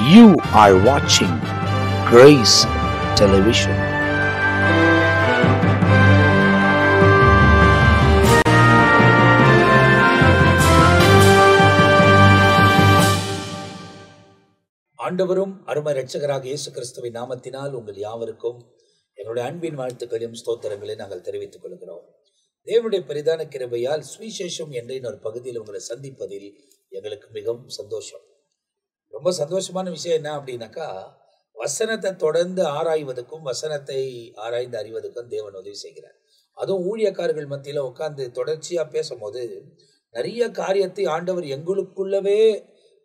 You are watching Grace Television. ஆண்டவரும் அருமை இரட்சகராக இயேசு கிறிஸ்துவின் நாமத்தினால் உங்கள் யாவருக்கும் எங்களுடைய அன்பின் வாழ்த்துக்களையும் ஸ்தோத்திரங்களை நாங்கள் தெரிவித்துக் கொள்கிறோம். தேவனுடைய பெரிதான கிருபையால் சுவிசேஷம் என்ற இன்னொரு பகுதியில் உங்களை சந்திப்பதில் எங்களுக்கு மிகவும் சந்தோஷம். ரொம்ப சந்தோஷமான விஷயம் என்ன அப்படின்னாக்கா, வசனத்தை தொடர்ந்து ஆராய்வதற்கும் வசனத்தை ஆராய்ந்து அறிவதற்கும் தேவன் உதவி செய்கிறார். அதுவும் ஊழியக்காரர்கள் மத்தியில் உட்கார்ந்து தொடர்ச்சியாக பேசும்போது நிறைய காரியத்தை ஆண்டவர் எங்களுக்குள்ளவே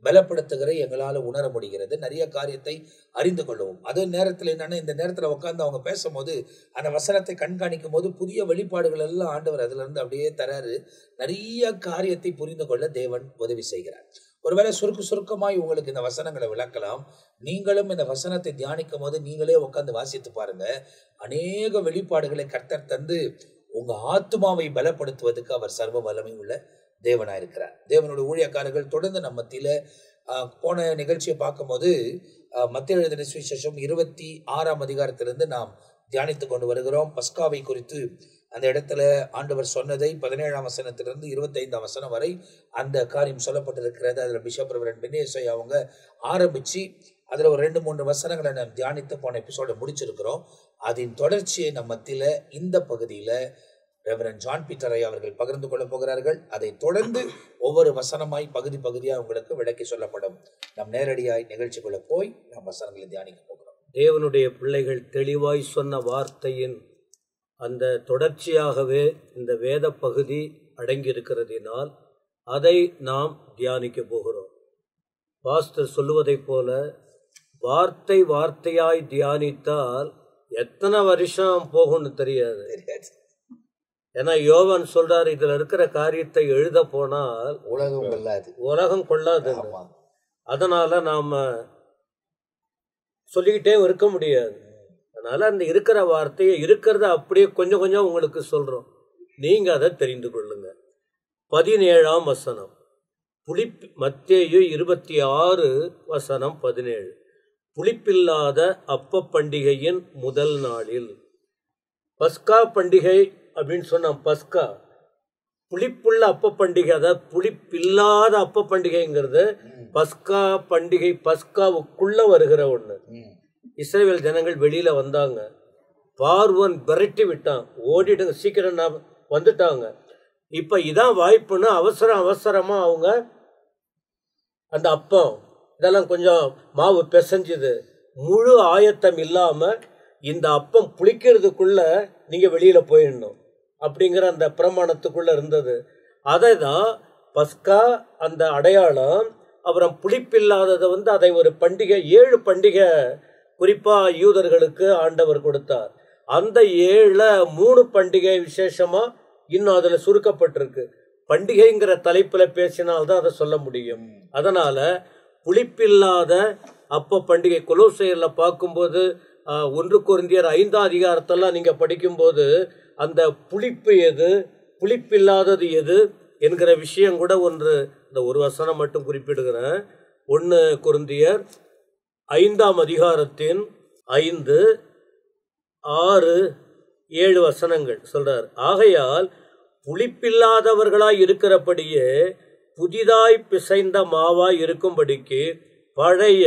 பலப்படுத்துகிற எங்களால் உணர முடிகிறது. நிறைய காரியத்தை அறிந்து கொள்ளவும். அதே நேரத்தில் என்னென்னா, இந்த நேரத்தில் உட்காந்து அவங்க பேசும்போது அந்த வசனத்தை கண்காணிக்கும் போது புதிய வெளிப்பாடுகள் எல்லாம் ஆண்டவர் அதிலிருந்து அப்படியே தராரு. நிறைய காரியத்தை புரிந்து கொள்ள தேவன் உதவி செய்கிறார். ஒருவேளை சுருக்கமாய் உங்களுக்கு இந்த வசனங்களை விளக்கலாம். நீங்களும் இந்த வசனத்தை தியானிக்கும் போது நீங்களே உட்காந்து வாசித்து பாருங்க. அநேக வெளிப்பாடுகளை கர்த்தர் தந்து உங்க ஆத்துமாவை பலப்படுத்துவதற்கு அவர் சர்வ வல்லமை உள்ள தேவனாக இருக்கிறார். தேவனுடைய ஊழியக்காரர்கள் தொடர்ந்து நம்ம மத்தியில போன நிகழ்ச்சியை பார்க்கும்போது மத்திய எழுதின சுவிசேஷம் 26ஆம் அதிகாரத்திலிருந்து நாம் தியானித்து கொண்டு வருகிறோம். பஸ்காவை குறித்து அந்த இடத்துல ஆண்டவர் சொன்னதை 17ஆம் வசனத்திலிருந்து 25ஆம் வசனம் வரை அந்த காரியம் சொல்லப்பட்டிருக்கிறது. அதில் பிஷப் ரெவரண்ட் பெனேசை அவங்க ஆரம்பித்து அதில் ஒரு 2-3 வசனங்களை நாம் தியானித்து போன எபிசோட முடிச்சிருக்கிறோம். அதன் தொடர்ச்சியை நம்ம மத்தியில் இந்த பகுதியில் ரெவரண்ட் ஜான் பீட்டர் ஐயா அவர்கள் பகிர்ந்து கொள்ள போகிறார்கள். அதை தொடர்ந்து ஒவ்வொரு வசனமாய் பகுதியாக உங்களுக்கு விளக்கி சொல்லப்படும். நம் நேரடியாய் நிகழ்ச்சிக்குள்ள போய் நம் வசனங்களை தியானிக்க போகிறோம். தேவனுடைய பிள்ளைகள் தெளிவாய் சொன்ன வார்த்தையின் அந்த தொடர்ச்சியாகவே இந்த வேத பகுதி அடங்கியிருக்கிறதினால் அதை நாம் தியானிக்க போகிறோம். பாஸ்டர் சொல்லுவதைப் போல வார்த்தையாய் தியானித்தால் எத்தனை வருஷம் போகும்னு தெரியாது. ஏன்னா யோவான் சொல்றாரு, இதுல இருக்கிற காரியத்தை எழுத போனால் உலகம் கொள்ளாது. அதனால நாம சொல்லிக்கிட்டே இருக்க முடியாது. அதனால அந்த இருக்கிற வார்த்தையை இருக்கிறத அப்படியே கொஞ்சம் உங்களுக்கு சொல்றோம். நீங்க அதை தெரிந்து கொள்ளுங்க. 17ஆம் வசனம், மத்தேயு 26 வசனம் 17. புளிப்பில்லாத அப்ப பண்டிகையின் முதல் நாளில். பஸ்கா பண்டிகை அப்படின்னு சொன்ன பஸ்கா புளிப்புள்ள அப்ப பண்டிகை, அதாவது புளிப்பில்லாத அப்ப பண்டிகைங்கிறது பஸ்கா பண்டிகை. பஸ்காவுக்குள்ள வருகிற ஒண்ணு. இஸ்ரவேல் ஜனங்கள் வெளியில வந்தாங்க. பார்வன் விரட்டி விட்டான், ஓடிடுங்க சீக்கிரம் வந்துட்டாங்க. இப்ப இதான் வாய்ப்புன்னு அவசரமா அவங்க அந்த அப்பம் இதெல்லாம் கொஞ்சம் மாவு பிசைஞ்சுது. முழு ஆயத்தம் இல்லாம இந்த அப்பம் புளிக்கிறதுக்குள்ள நீங்க வெளியில போயிடணும் அப்படிங்கிற அந்த பிரமாணத்துக்குள்ள இருந்தது. அதை தான் பஸ்கா அந்த அடையாளம். அப்புறம் புளிப்பில்லாததை அதை ஒரு பண்டிகை, 7 பண்டிகை குறிப்பா யூதர்களுக்கு ஆண்டவர் கொடுத்தார். அந்த 7ல 3 பண்டிகை விசேஷமா இன்னும் அதுல சுருக்கப்பட்டிருக்கு. பண்டிகைங்கிற தலைப்புல பேசினால்தான் அதை சொல்ல முடியும். அதனால புளிப்பில்லாத அப்ப பண்டிகை கொலோசையர்ல பார்க்கும்போது 1 கொரிந்தியர் 5ஆம் அதிகாரத்தெல்லாம் நீங்க படிக்கும்போது அந்த புளிப்பு எது, புளிப்பில்லாதது எது என்கிற விஷயம் கூட இந்த ஒரு வசனம் மட்டும் குறிப்பிடுகிறேன். 1 கொரிந்தியர் 5ஆம் அதிகாரத்தின் 5, 6, 7 வசனங்கள் சொல்றார். ஆகையால் புளிப்பில்லாதவர்களாய் இருக்கிறபடியே புதிதாய் பிசைந்த மாவாய் இருக்கும்படிக்கு பழைய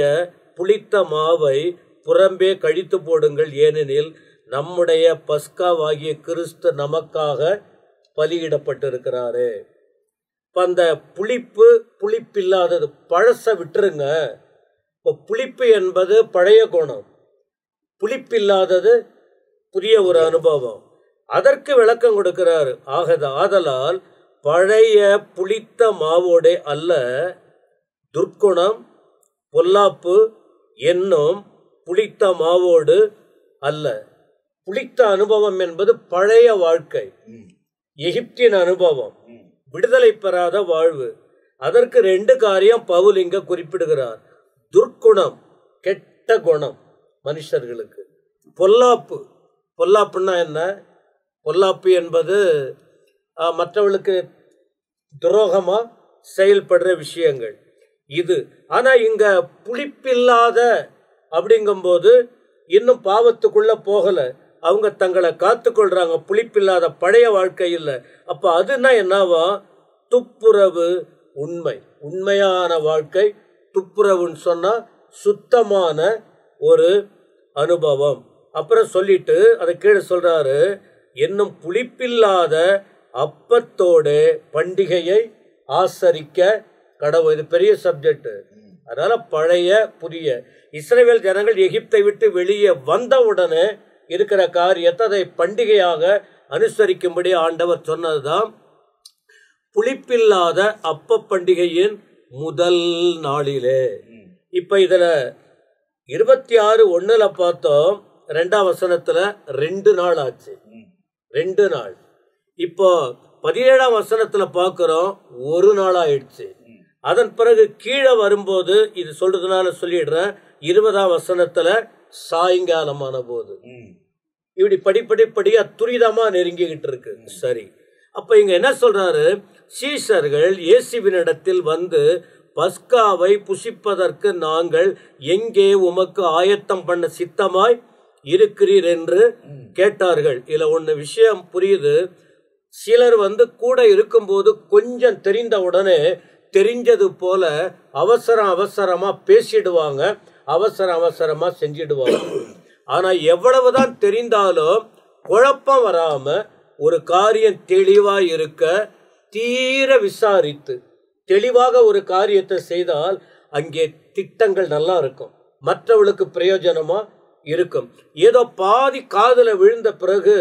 புளித்த மாவை புறம்பே கழித்து போடுங்கள். ஏனெனில் நம்முடைய பஸ்காவாகிய கிறிஸ்து நமக்காக பலியிடப்பட்டிருக்கிறாரே. அந்த புளிப்பில்லாதது பழச விட்டுருங்க. இப்போ புளிப்பு என்பது பழைய குணம், புளிப்பில்லாதது புதிய ஒரு அனுபவம். அதற்கு விளக்கம் கொடுக்கிறாரு. ஆதலால் பழைய புளித்த மாவோட அல்ல, துர்க்குணம் பொல்லாப்பு என்னும் புளித்த மாவோடு அல்ல. புளித்த அனுபவம் என்பது பழைய வாழ்க்கை, எகிப்தின் அனுபவம், விடுதலை பெறாத வாழ்வு. அதற்கு 2 காரியம் பவுல் இங்க குறிப்பிடுகிறார். துர்க்குணம், கெட்ட குணம் மனுஷர்களுக்கு. பொல்லாப்புன்னா என்ன? பொல்லாப்பு என்பது மற்றவர்களுக்கு துரோகமா செயல்படுற விஷயங்கள். இது. ஆனா இங்க புளிப்பில்லாத அப்படிங்கும்போது இன்னும் பாவத்துக்குள்ள போகல, அவங்க தங்களை காத்து கொள்றாங்க. புளிப்பில்லாத பழைய வாழ்க்கை இல்லை. அப்ப அதுனா என்னவா? துப்புரவு உண்மை, உண்மையான வாழ்க்கை. துப்புரவுன்னு சொன்னா சுத்தமான ஒரு அனுபவம். அப்புறம் சொல்லிட்டு அதை கீழே சொல்றாரு, இன்னும் புளிப்பில்லாத அப்பத்தோட பண்டிகையை ஆசரிக்க கடவுள். இது பெரிய சப்ஜெக்ட். அதனால பழைய புதிய இஸ்ரவேல் ஜனங்கள் எகிப்தை விட்டு வெளியே வந்தவுடனே இருக்கிற காரியத்தை அதை பண்டிகையாக அனுசரிக்கும்படி ஆண்டவர் சொன்னதுதான் புளிப்பில்லாத அப்ப பண்டிகையின் முதல் நாளிலே. இப்ப இதுல 26:1 பார்த்தோம், 2ஆம் வசனத்துல 2 நாள் ஆச்சு, 2 நாள். இப்போ 17ஆம் வசனத்துல பார்க்கிறோம் 1 நாள் ஆயிடுச்சு. அதன் பிறகு கீழே வரும்போது இது சொல்றதுனால சொல்லிடுறேன், 20ஆம் வசனத்துல சாயங்காலமான போது இப்படி படிப்படிப்படியா துரிதமா நெருங்கிக்கிட்டு இருக்கு. சரி, அப்ப இங்க என்ன சொல்றாரு? சீஷர்கள் இயேசுவினிடத்தில் வந்து பஸ்காவை புசிப்பதற்கு நாங்கள் எங்கே உமக்கு ஆயத்தம் பண்ண சித்தமாய் இருக்கிறீர் என்று கேட்டார்கள். இதுல ஒண்ணு விஷயம் புரியுது. சிலர் வந்து கூட இருக்கும்போது கொஞ்சம் தெரிந்த உடனே தெரிஞ்சது போல அவசரமா பேசிடுவாங்க, அவசரமா செஞ்சிடுவாங்க. ஆனா எவ்வளவுதான் தெரிந்தாலும் குழப்பம் வராம ஒரு காரியம் தெளிவா இருக்க தீர விசாரித்து தெளிவாக ஒரு காரியத்தை செய்தால் அங்கே திட்டங்கள் நல்லா இருக்கும், மற்றவர்களுக்கு பிரயோஜனமா இருக்கும். ஏதோ பாதி காதுல விழுந்த பிறகு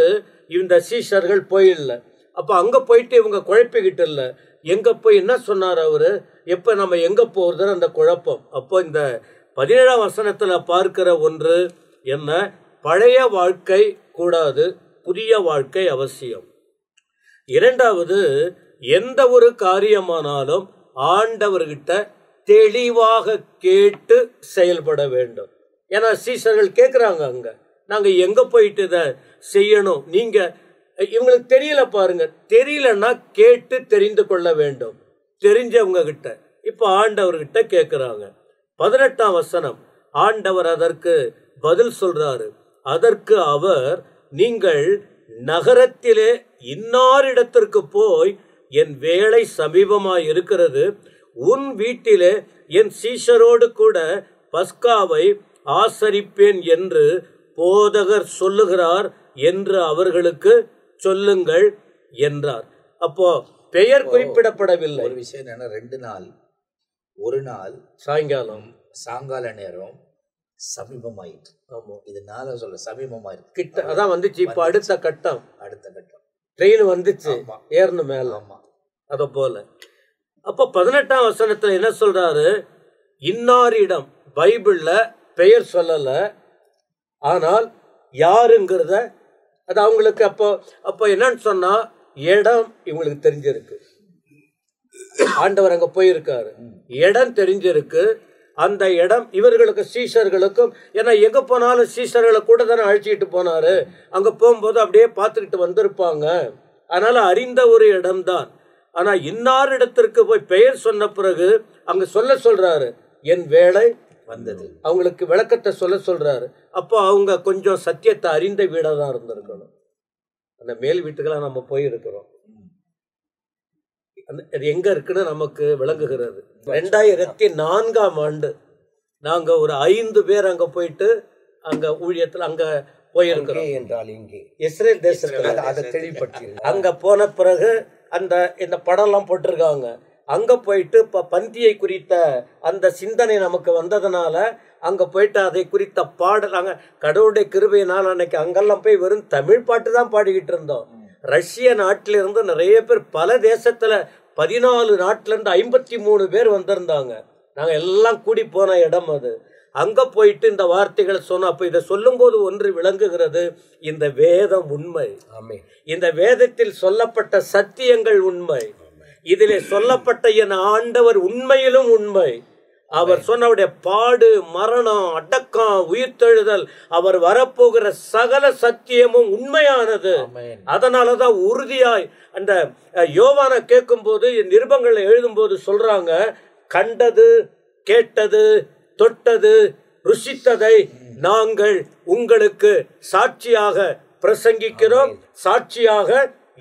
இந்த சீஷர்கள் போயிடல. அப்ப அங்க போயிட்டு இவங்க குழப்பிக்கிட்டு இல்ல, எங்க போய் என்ன சொன்னார் அவரு, எப்ப நம்ம எங்க போறது அந்த குழப்பம். அப்போ இந்த 17ஆம் வசனத்துல பார்க்கிற ஒன்று என்ன? பழைய வாழ்க்கை கூடாது, புதிய வாழ்க்கை அவசியம். இரண்டாவது, எந்த ஒரு காரியமானாலும் ஆண்டவர்கிட்ட தெளிவாக கேட்டு செயல்பட வேண்டும். ஏன்னா சீஷர்கள் கேட்கிறாங்க, அங்க நாங்க எங்க போயிட்டு இதை செய்யணும், நீங்க இவங்களுக்கு தெரியல பாருங்க. தெரியலன்னா கேட்டு தெரிந்து கொள்ள வேண்டும், தெரிஞ்சவங்க கிட்ட. இப்ப ஆண்டவர்கிட்ட கேட்கிறாங்க. 18ஆம் வசனம், ஆண்டவர் அதற்கு பதில் சொல்றாரு. அதற்கு அவர், நீங்கள் நகரத்திலே இன்னாரிடத்திற்கு போய் என் வேலை சமீபமாய் இருக்கிறது, உன் வீட்டிலே என் சீஷரோடு கூட பஸ்காவை ஆசரிப்பேன் என்று போதகர் சொல்லுகிறார் என்று அவர்களுக்கு சொல்லுங்கள் என்றார். அப்போ பெயர் குறிப்பிடப்படவில்லை. ஒரு விஷயம் என்னன்னா, 2 நாள், 1 நாள் சாயங்கால நேரம் சமீபமாயிட்டு. ஆமா, இது நாள சொல்ல சமீபமாயிருக்கு, கிட்ட அதான் வந்துச்சு. இப்ப அடுத்த கட்டம் ட்ரெயின் வந்துச்சு, ஏறணும் மேல. ஆமா, அத போல. அப்ப 18ஆம் வசனத்துல என்ன சொல்றாரு? இன்னாரிடம், பைபிள்ல பெயர் சொல்லல, ஆனால் யாருங்கிறத அது அவங்களுக்கு அப்போ என்னன்னு சொன்னா இடம் இவங்களுக்கு தெரிஞ்சிருக்கு. ஆண்டவர் அங்க போயிருக்காரு, இடம் தெரிஞ்சிருக்கு. அந்த இடம் இவர்களுக்கு சீஷர்களுக்கும், ஏன்னா எங்க போனாலும் சீஷர்களை கூட தானே அழைச்சிட்டு போனாரு, அங்க போகும்போது அப்படியே பார்த்துக்கிட்டு வந்திருப்பாங்க. அதனால அறிந்த ஒரு இடம்தான். ஆனா இன்னாரிடத்திற்கு போய் பெயர் சொன்ன பிறகு அங்க சொல்றாரு, என் வேலை வந்தது. அவங்களுக்கு விளக்கத்தை சொல்றாரு. அப்போ அவங்க கொஞ்சம் சத்தியத்தை அறிந்த வீடா தான் இருந்திருக்கணும். அந்த மேல் வீட்டுக்கெல்லாம் நம்ம போயிருக்கிறோம், அது எங்க இருக்குன்னு நமக்கு விளங்குகிறது. 2004ஆம் ஆண்டு நாங்க ஒரு 5 பேர் அங்க போயிட்டு அங்க ஊழியத்துல அங்க போயிருக்கிறோம். என்றால் இங்கே இஸ்ரேல் தேசத்துல அங்க போன பிறகு இந்த படம் எல்லாம் போட்டிருக்காங்க. அங்க போயிட்டு பந்தியை குறித்த அந்த சிந்தனை நமக்கு வந்ததுனால அங்க போயிட்டு அதை குறித்த பாடல், அங்க கடவுளுடைய கிருபையினால் அன்னைக்கு அங்கெல்லாம் போய் வெறும் தமிழ் பாட்டு தான் பாடிக்கிட்டு இருந்தோம். ரஷ்ய நாட்டில இருந்து நிறைய பேர், பல தேசத்துல 14 நாட்டுல இருந்து 53 பேர் வந்திருந்தாங்க. நாங்க எல்லாம் கூடி போன இடம் அது. அங்க போயிட்டு இந்த வார்த்தைகளை சொன்னோம். அப்ப இதை சொல்லும் போது ஒன்று விளங்குகிறது, இந்த வேதம் உண்மை, இந்த வேதத்தில் சொல்லப்பட்ட சத்தியங்கள் உண்மை, இதிலே சொல்லப்பட்ட என் ஆண்டவர் உண்மையிலும் உண்மை. அவர் சொன்னவருடைய பாடு, மரணம், அடக்கம், உயிர்த்தெழுதல், அவர் வரப்போகிற சகல சத்தியமும் உண்மையானது. அதனாலதான் உறுதியாய் அந்த யோவானை கேட்கும் போது, நிருபங்களை எழுதும் போது சொல்றாங்க, கண்டது, கேட்டது, தொட்டது, ருசித்ததை நாங்கள் உங்களுக்கு சாட்சியாக பிரசங்கிக்கிறோம், சாட்சியாக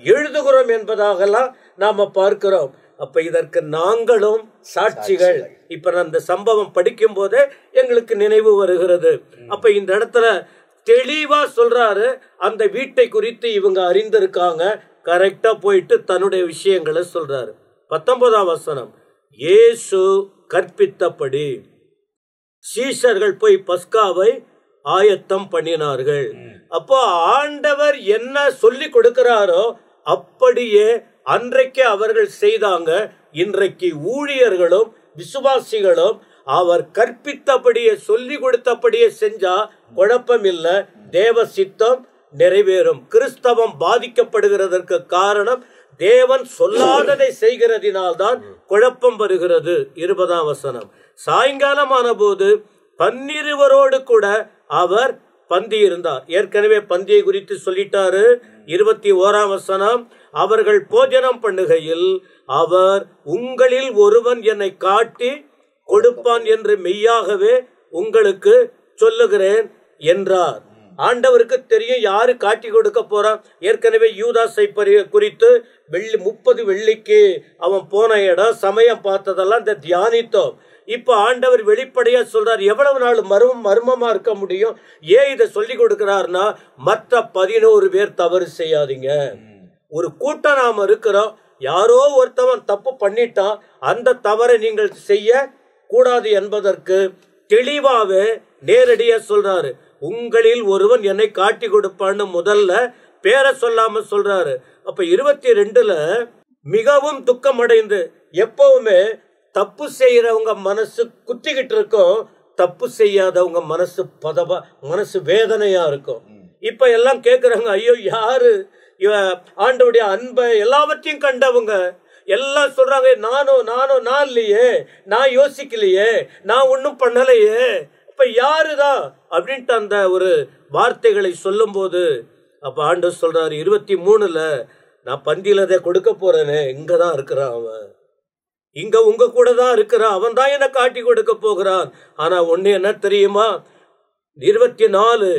எழுதுகிறோம் என்பதாகலாம் நாம பார்க்கிறோம். அப்ப இதற்கு நாங்களும் சாட்சிகள். இப்ப அந்த சம்பவம் படிக்கும் போதே எங்களுக்கு நினைவு வருகிறது. அப்ப இந்த இடத்துல தெளிவா சொல்றாரு, அந்த வீட்டை குறித்து இவங்க அறிந்திருக்காங்க. கரெக்டா போயிட்டு தன்னுடைய விஷயங்களை சொல்றாரு. 19ஆம் வசனம், இயேசு கற்பித்தபடி சீஷர்கள் போய் பஸ்காவை ஆயத்தம் பண்ணினார்கள். அப்போ ஆண்டவர் என்ன சொல்லி கொடுக்கிறாரோ அப்படியே அன்றைக்கு அவர்கள் செய்தாங்க. இன்றைக்கு ஊழியர்களும் விசுவாசிகளும் அவர் கற்பித்தபடியே சொல்லி கொடுத்தபடியே செஞ்சா குழப்பம் இல்லை, தேவ சித்தம் நிறைவேறும். கிறிஸ்தவம் பாதிக்கப்படுகிறதற்கு காரணம் தேவன் சொல்லாததை செய்கிறதினால்தான் குழப்பம் வருகிறது. 20ஆம் வசனம், சாயங்காலமான போது 12 கூட அவர் பந்தி இருந்தார். ஏற்கனவே பந்தியை குறித்து சொல்லிட்டாரு. 21ஆம் வசனம், அவர்கள் போஜனம் பண்ணுகையில் அவர், உங்களில் ஒருவன் என்னை காட்டி கொடுப்பான் என்று மெய்யாகவே உங்களுக்கு சொல்லுகிறேன் என்றார். ஆண்டவருக்கு தெரியும் யாரு காட்டி கொடுக்க போறான். ஏற்கனவே யூதாசை குறித்து 30 வெள்ளிக்கு அவன் போன இடம், சமயம் பார்த்ததெல்லாம் இந்த தியானித்தோம். இப்ப ஆண்டவர் வெளிப்படையா சொல்றார், எவ்வளவு நாள் மர்மமா இருக்க முடியும்? ஏன் இதை சொல்லி கொடுக்கிறார்னா, மற்ற 11 பேர் தவறு செய்யாதீங்க. ஒரு கூட்டம் நாம இருக்கிறோம், யாரோ ஒருத்தவன் தப்பு பண்ணிட்டான், அந்த தவறை நீங்கள் செய்ய கூடாது என்பதற்கு தெளிவாவே நேரடியா சொல்றாரு. உங்களில் ஒருவன் என்னை காட்டி கொடுப்பான்னு முதல்ல பேரை சொல்லாம சொல்றாரு. அப்ப 22ல மிகவும் துக்கம் அடைந்து, எப்பவுமே தப்பு செய்யறவங்க மனசு குத்திக்கிட்டு இருக்கும், தப்பு செய்யாதவங்க மனசு வேதனையா இருக்கும். இப்ப எல்லாம் கேக்குறாங்க, ஐயோ யாரு ஆண்டவுடைய அன்பை எல்லாவற்றையும் கண்டவங்க எல்லாம் சொல்றாங்க, நான் இல்லையே, நான் யோசிக்கலையே, நான் ஒன்னும் பண்ணலையே, இப்ப யாருதான் அப்படின்ட்டு அந்த ஒரு வார்த்தைகளை சொல்லும் போது, அப்ப ஆண்டவர் சொல்றாரு 23ல, நான் பந்தியில கொடுக்க போறேனே, இங்கதான் இருக்கிறான் அவன், இங்க உங்க கூட தான் இருக்கிறான், அவன் தான் என்ன காட்டி கொடுக்க போகிறான். ஆனா ஒண்ணு என்ன தெரியுமா, 24,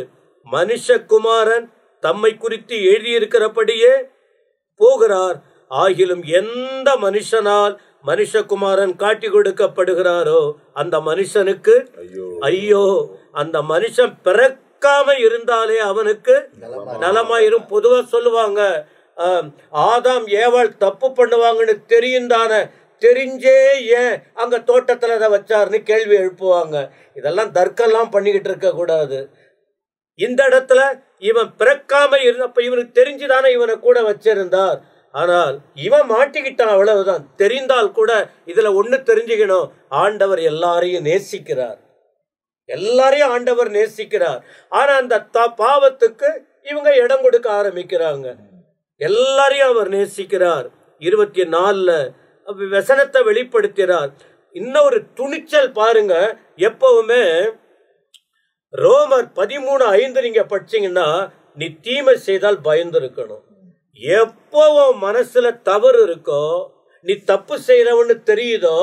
மனுஷகுமாரன் தம்மை குறித்து எழுதியிருக்கிறபடியே போகிறார், ஆகிலும் எந்த மனுஷனால் மனுஷகுமாரன் காட்டி கொடுக்கப்படுகிறாரோ அந்த மனுஷனுக்கு ஐயோ, அந்த மனுஷன் பிறக்காம இருந்தாலே அவனுக்கு நலமாயிரும். பொதுவா சொல்லுவாங்க, ஆதாம் ஏவாள் தப்பு பண்ணுவாங்கன்னு தெரியும் தானே, தெரிஞ்சே ஏன் அங்க தோட்டத்துல அதை வச்சாருன்னு கேள்வி எழுப்புவாங்க. இதெல்லாம் தர்க்கம்லாம் பண்ணிக்கிட்டு இருக்க கூடாது. இந்த இடத்துல இவன் பிறக்காம இருந்தப்ப இவனுக்கு தெரிஞ்சுதானே இவனை கூட வச்சிருந்தார். ஆனால் இவன் மாட்டிக்கிட்டான், அவ்வளவுதான். தெரிந்தால் கூட இதுல ஒண்ணு தெரிஞ்சுக்கணும், ஆண்டவர் எல்லாரையும் நேசிக்கிறார், எல்லாரையும் ஆண்டவர் நேசிக்கிறார். ஆனா அந்த பாவத்துக்கு இவங்க இடம் கொடுக்க ஆரம்பிக்கிறாங்க. எல்லாரையும் அவர் நேசிக்கிறார். 24ல வசனத்தை வெளிப்படுத்துகிறார். இன்னொரு துணிச்சல் பாருங்க. எப்பவுமே ரோமர் 13:5 நீங்க படிச்சீங்கன்னா, நீ தீமை செய்தால் பயந்து இருக்கணும். எப்போ மனசுல தவறு இருக்கோ, நீ தப்பு செய்யறவன்னு தெரியுதோ,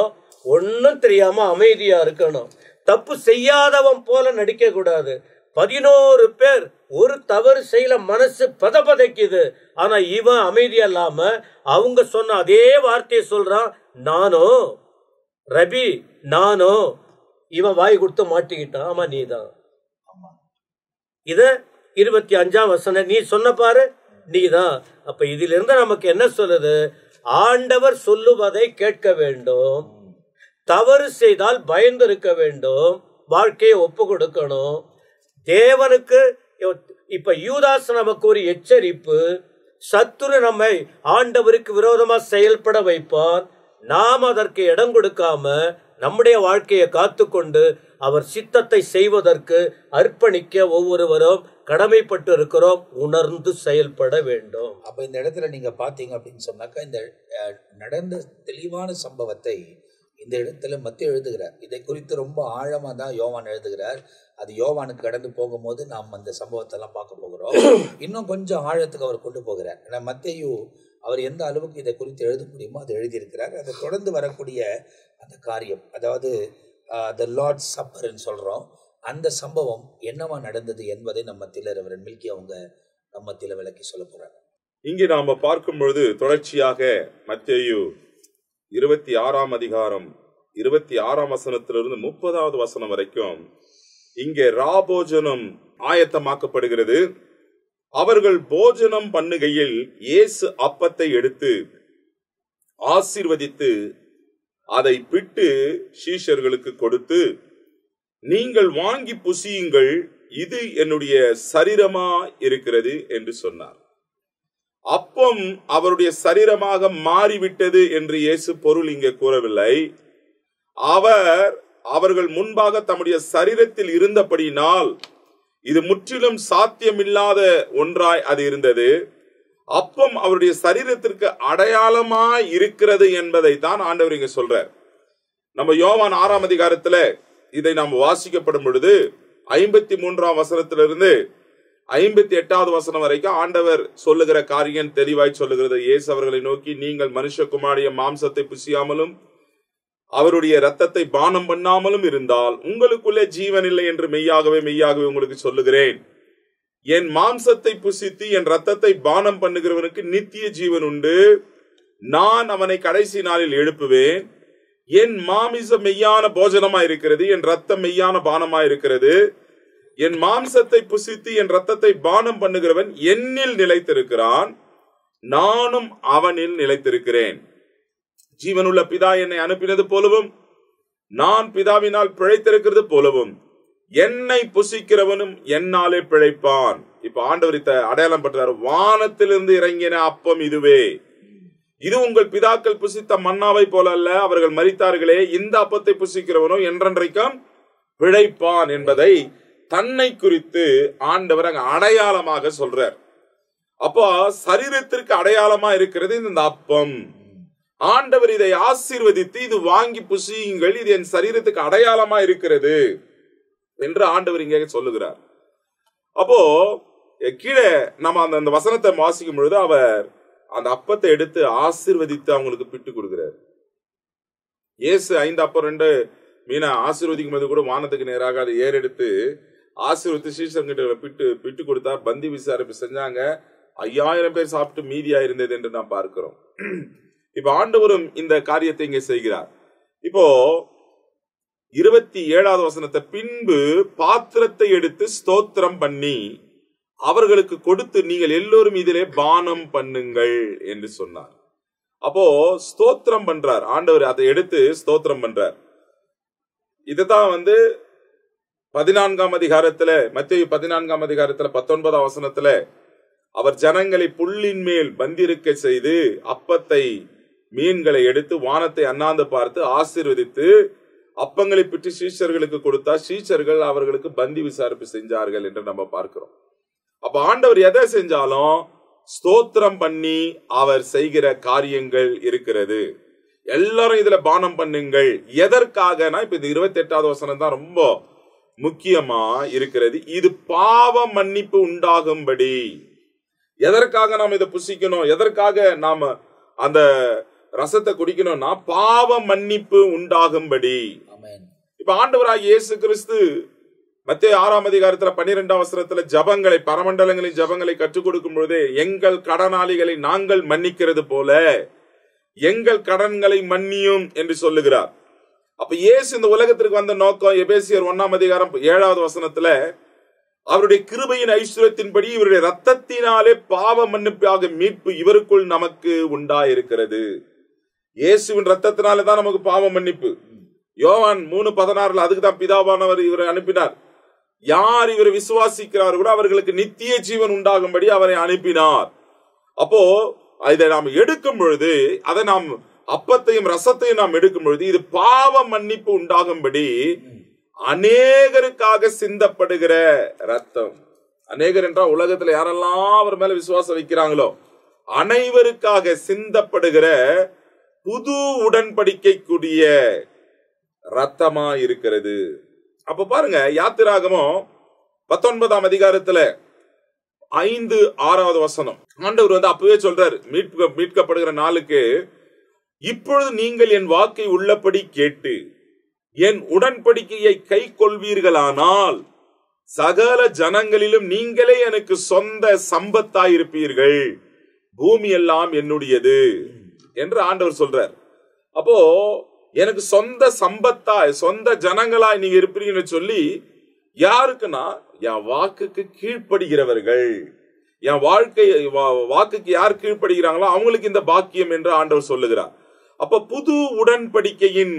ஒன்னும் தெரியாம அமைதியா இருக்கணும். தப்பு செய்யாதவன் போல நடிக்க கூடாது. 11 பேர் ஒரு தவறு செய்யல, மனசு பதபதைக்குது. ஆனா இவன் அமைதியா இல்லாம அவங்க சொன்ன அதே வார்த்தையை சொல்றான், நானோ ரபி, நானோ. இவன் வாய் கொடுத்து மாட்டிக்கிட்டான், ஆமா நீதான். இத 25ஆம் வசனம் நீ சொன்ன பாரு, நீதான். அப்ப இதிலிருந்து இருந்து நமக்கு என்ன சொல்லுது, ஆண்டவர் சொல்லுவதை கேட்க வேண்டும், தவறு செய்தால் பயந்து இருக்க வேண்டும், வாழ்க்கையை ஒப்பு கொடுக்கணும் தேவனுக்கு. இப்ப யூதாஸ் நமக்கு ஒரு எச்சரிப்பு, சத்துரு நம்மை ஆண்டவருக்கு விரோதமா செயல்பட வைப்பான். நாம் அதற்கு இடம் கொடுக்காம நம்முடைய வாழ்க்கையை காத்துக்கொண்டு அவர் சித்தத்தை செய்வதற்கு அர்ப்பணிக்க ஒவ்வொருவரும் கடமைப்பட்டு இருக்கிறோம். உணர்ந்து செயல்பட வேண்டும். அப்ப இந்த இடத்துல நீங்க பாத்தீங்க அப்படின்னு சொன்னாக்கா, இந்த நடந்த தெளிவான சம்பவத்தை இந்த இடத்துல மத்தேயு எழுதுகிறார். இதை குறித்து ரொம்ப ஆழமா தான் யோவான் எழுதுகிறார். அது யோவானுக்கு கடந்து போகும்போது நாம் அந்த சம்பவத்தை எல்லாம் பார்க்க போகிறோம். இன்னும் கொஞ்சம் ஆழத்துக்கு அவர் கொண்டு போகிறார். ஏன்னா மத்தேயு அவர் எந்த அளவுக்கு இதை குறித்து எழுத முடியுமோ அதை எழுதியிருக்கிறார். அதை தொடர்ந்து வரக்கூடிய அந்த காரியம், அதாவது த லார்ட் சப்பர்ன்னு சொல்கிறோம், அந்த சம்பவம் என்னவா நடந்தது என்பதை நம்ம மத்தியில் ரெவரண்ட் மில்கி அவங்க நம்ம மத்தியில் விளக்கி சொல்ல போகிறாங்க. இங்கே நாம பார்க்கும் பொழுது தொடர்ச்சியாக மத்தேயு 26ஆம் அதிகாரம் 26ஆம் வசனத்திலிருந்து 30வது வசனம் வரைக்கும் இங்கே ராபோஜனம் ஆயத்தமாக்கப்படுகிறது. அவர்கள் போஜனம் பண்ணுகையில் இயேசு அப்பத்தை எடுத்து ஆசீர்வதித்து அதை பிட்டு சீஷர்களுக்கு கொடுத்து, நீங்கள் வாங்கி புசியுங்கள், இது என்னுடைய சரீரமா இருக்கிறது என்று சொன்னார். அப்பம் அவருடைய சரீரமாக மாறிவிட்டது என்று இயேசு பொருள் இங்கே கூறவில்லை. அவர்கள் முன்பாக தம்முடைய சரீரத்தில் இருந்தபடியினால் இது முற்றிலும் சாத்தியமில்லாத ஒன்றாய் அது இருந்தது. அப்பம் அவருடைய சரீரத்திற்கு அடையாளமாய் இருக்கிறது என்பதை தான் ஆண்டவர் இங்க சொல்றார். நம்ம யோவான் 6ஆம் அதிகாரத்துல இதை நாம் வாசிக்கப்படும் பொழுது 53ஆம் வசனத்திலிருந்து 58வது வசனம் வரைக்கும் ஆண்டவர் சொல்லுகிற காரியம் தெளிவாய் சொல்லுகிறது. இயேசு அவர்களை நோக்கி, நீங்கள் மனுஷகுமாரிய மாம்சத்தை புசியாமலும் அவருடைய இரத்தத்தை பானம் பண்ணாமலும் இருந்தால் உங்களுக்குள்ளே ஜீவன் இல்லை என்று மெய்யாகவே மெய்யாகவே உங்களுக்கு சொல்லுகிறேன். என் மாம்சத்தை புசித்து என் இரத்தத்தை பானம் பண்ணுகிறவனுக்கு நித்திய ஜீவன் உண்டு. நான் அவனை கடைசி நாளில் எழுப்புவேன். என் மாமிசம் மெய்யான போஜனமாய் இருக்கிறது, என் இரத்தம் மெய்யான பானமாய் இருக்கிறது. என் மாம்சத்தை புசித்து என் இரத்தத்தை பானம் பண்ணுகிறவன் என்னில் நிலைத்திருக்கிறான், நானும் அவனில் நிலைத்திருக்கிறேன். ஜீவனுள்ள பிதா என்னை அனுப்பினது போலவும் நான் பிதாவினால் பிழைத்திருக்கிறது போலவும் என்னை புசிக்கிறவனும் என்னாலே பிழைப்பான். இப்ப ஆண்டவர் அடையாளம் பண்றாரு. வானத்திலிருந்து இறங்கின அப்பம் இதுவே, இது உங்கள் பிதாக்கள் புசித்த மன்னாவை போல அல்ல, அவர்கள் மரித்தார்களே. இந்த அப்பத்தை புசிக்கிறவனோ என்றென்றைக்கும் பிழைப்பான் என்பதை தன்னை குறித்து ஆண்டவர் அங்க அடையாளமாக சொல்றார். அப்போ சரீரத்திற்கு அடையாளமா இருக்கிறது இந்த அப்பம். ஆண்டவர் இதை ஆசீர்வதித்து, இது வாங்கி புசியுங்கள், இது என் சரீரத்துக்கு அடையாளமா இருக்கிறது என்று ஆண்டவர் இங்கே சொல்லுகிறார். அப்போ கீழே நம்ம அந்த வசனத்தை வாசிக்கும் பொழுது அவர் அந்த அப்பத்தை எடுத்து ஆசீர்வதித்து அவங்களுக்கு பிட்டு கொடுக்கிறார். இயேசு 5 அப்பம் 2 மீனை ஆசீர்வதிக்கும் போது கூட வானத்துக்கு நேராக அதை ஏறெடுத்து ஆசீர்வதித்து சீஷர்கிட்ட பிட்டு கொடுத்தார். பந்தி விசாரிப்பு செஞ்சாங்க. 5000 பேர் சாப்பிட்டு மீதியா இருந்தது என்று நாம் பார்க்கிறோம். இப்ப ஆண்டவரும் இந்த காரியத்தை இங்கே செய்கிறார். இப்போ 27வது வசனத்தை, பின்பு பாத்திரத்தை எடுத்து ஸ்தோத்திரம் பண்ணி அவர்களுக்கு கொடுத்து, நீங்கள் எல்லோரும் இதிலே பானம் பண்ணுங்கள் என்று சொன்னார். அப்போ ஸ்தோத்திரம் பண்றார் ஆண்டவர், அதை எடுத்து ஸ்தோத்திரம் பண்றார். இதுதான் 14ஆம் அதிகாரத்துல, மத்தேயு 14ஆம் அதிகாரத்துல 19ஆம் வசனத்துல அவர் ஜனங்களை புல்லின் மேல் பந்திருக்க செய்து அப்பத்தை மீன்களை எடுத்து வானத்தை அண்ணாந்து பார்த்து ஆசீர்வதித்து அப்பங்களை பிட்டு சீஷர்களுக்கு கொடுத்தா சீஷர்கள் அவர்களுக்கு பந்தி விசாரிப்பு செஞ்சார்கள் என்று நம்ம பார்க்கிறோம். அப்ப ஆண்டவர் எதை செஞ்சாலும் ஸ்தோத்திரம் பண்ணி அவர் செய்கிற காரியங்கள் இருக்கிறது. எல்லாரும் இதுல பானம் பண்ணுங்கள். எதற்காகனா, இப்ப இந்த 28வது வசனம் தான் ரொம்ப முக்கியமா இருக்கிறது. இது பாவ மன்னிப்பு உண்டாகும்படி. எதற்காக நாம் இதை புசிக்கணும், எதற்காக நாம அந்த ரசத்தை குடிக்கணும்னா பாவ மன்னிப்பு உண்டாகும்படி. இப்ப ஆண்டவராகிய இயேசு கிறிஸ்து மத்தேயு 6ஆம் அதிகாரத்துல 12ஆம் வசனத்துல ஜபங்களை, பரமண்டலங்களின் ஜபங்களை கற்றுக் கொடுக்கும் பொழுதே, எங்கள் கடனாளிகளை நாங்கள் மன்னிக்கிறது போல எங்கள் கடன்களை மன்னியும் என்று சொல்லுகிறார். அப்ப இயேசு இந்த உலகத்திற்கு வந்த நோக்கம், எபேசியர் 1ஆம் அதிகாரம் 7வது வசனத்துல, அவருடைய கிருபையின் ஐஸ்வரியத்தின்படி இவருடைய ரத்தத்தினாலே பாவ மன்னிப்பாக மீட்பு இவருக்குள் நமக்கு உண்டாயிருக்கிறது. இயேசுவின் ரத்தத்தினாலே தான் நமக்கு பாவ மன்னிப்பு. யோவான் 3:16 அதுக்கு தான் பிதாவானவர் இவரை அனுப்பினார். யார் இவரை விசுவாசிக்கிறார்களோ அவர்களுக்கு நித்திய ஜீவன் உண்டாகும்படி அவரை அனுப்பினார். அப்போ இதை நாம் எடுக்கும் பொழுது, அதை நாம் அப்பத்தையும் ரசத்தையும் நாம் எடுக்கும் பொழுது, இது பாவ மன்னிப்பு உண்டாகும்படி அநேகருக்காக சிந்தப்படுகிற ரத்தம். அநேகர் என்றால் உலகத்துல யாரெல்லாம் அவர் மேல விசுவாசம் வைக்கிறாங்களோ அனைவருக்காக சிந்தப்படுகிற புது உடன்படிக்கைக்குரிய ரத்தமா இருக்கிறது. அப்ப பாருங்க, யாத்திராகமம் 19ஆம் அதிகாரத்துல 5-6 வசனம். ஆண்டவர் அப்பவே சொல்றார், மீட்கப்படுகிற நாளுக்கு, இப்பொழுது நீங்கள் என் வாக்கை உள்ளபடி கேட்டு என் உடன்படிக்கையை கை கொள்வீர்களானால் சகல ஜனங்களிலும் நீங்களே எனக்கு சொந்த சம்பத்தாயிருப்பீர்கள், பூமி எல்லாம் என்னுடையது என்று ஆண்டவர் சொல்றார். அப்போ எனக்கு சொந்த சம்பத்தாய், சொந்த ஜனங்களாய் நீங்க இருப்பீங்கன்னு சொல்லி, யாருக்குன்னா என் வாக்குக்கு கீழ்ப்படுகிறவர்கள், என் வாக்குக்கு யார் கீழ்ப்படுகிறாங்களோ அவங்களுக்கு இந்த பாக்கியம் என்று ஆண்டவர் சொல்லுகிறார். அப்ப புது உடன்படிக்கையின்